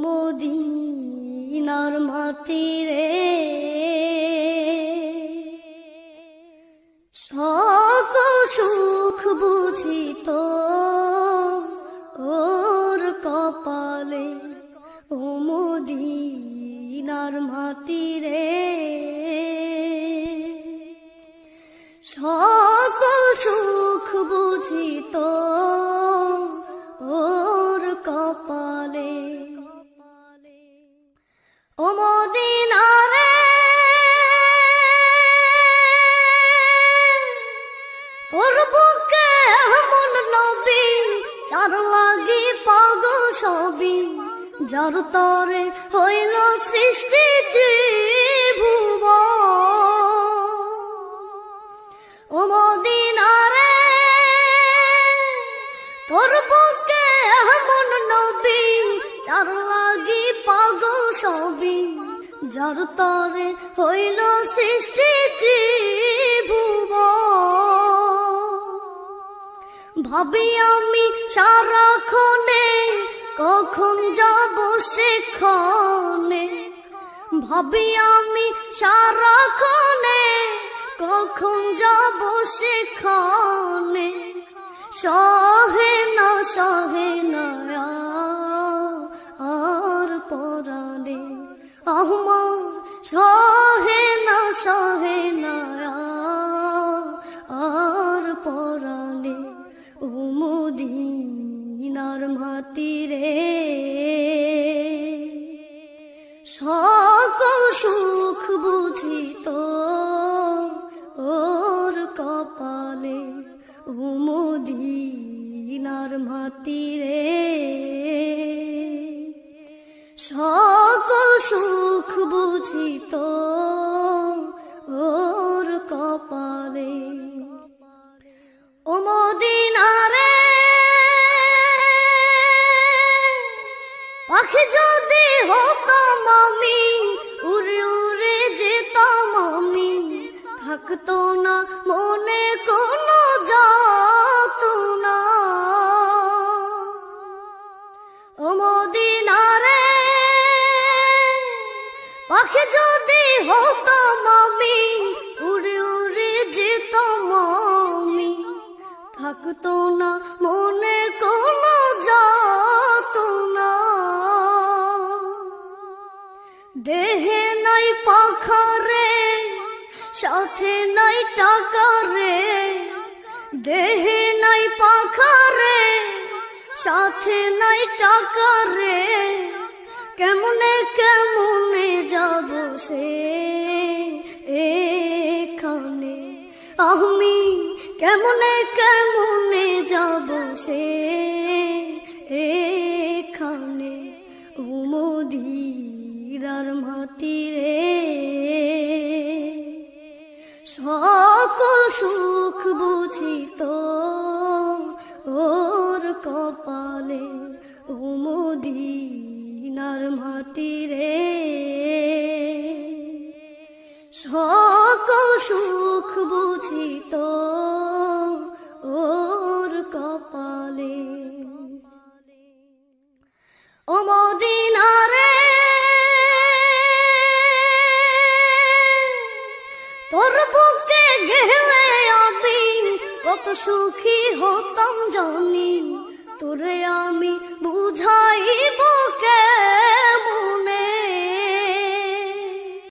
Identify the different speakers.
Speaker 1: মদিনার মাটি রে, সকল সুখ বুঝিত ওর কপালে। ও মদিনার মাটি রে, সকল সুখ বুঝিত ওর কপালে। ও মদিনা রে, তোর বুকে এমন নবী, যার লাগি পাগল সবই, যার তরে হইল সৃষ্টি ত্রিভুবন। ও মদিনা রে, তোর বুকে এমন নবী, যার লাগি পাগল সবই, যার তরে হইল সৃষ্টি ত্রিভুবন। ভাবি আমি সারাক্ষণে কখন যাব সেখানে, ভাবি আমি সারাক্ষণে কখন যাব সেখানে। সহে না আর পরাণে আমার, সহে না আর পরাণে। ও মদিনার মাটি রে, সকল সুখ বুঝিত ওর কপালে। ও মদিনার মাটি রে, সকল সুখ বুঝিত ওর কপালে। ও মদিনা রে, পাখি যদি হতাম আমি, উড়ে উড়ে যেতাম আমি, থাকতো না মনে কোনো যাতনা। ও মদিনা রে, পাখি যদি হতাম আমি, উড়ে উড়ে যেতাম আমি, থাকতো না মনে কোনো যাতনা। দেহে নাই পাখা রে, সাথে নাই টাকা রে, দেহে নাই পাখা রে, সাথে নাই টাকা রে, কেমনে যাব সে এখানে আমি, কেমনে যাব সে এখানে। ও মদিনার মাটি রে, সকল সুখ বুঝিত ওর কপালে। ও মদিনার মাটি রে, সকল সুখ বুঝিত ওর কপালে। ও মদিনা রে, তোর বুকে গেলে আমি কত সুখী হতাম জানি, তোরে আমি বুঝাইব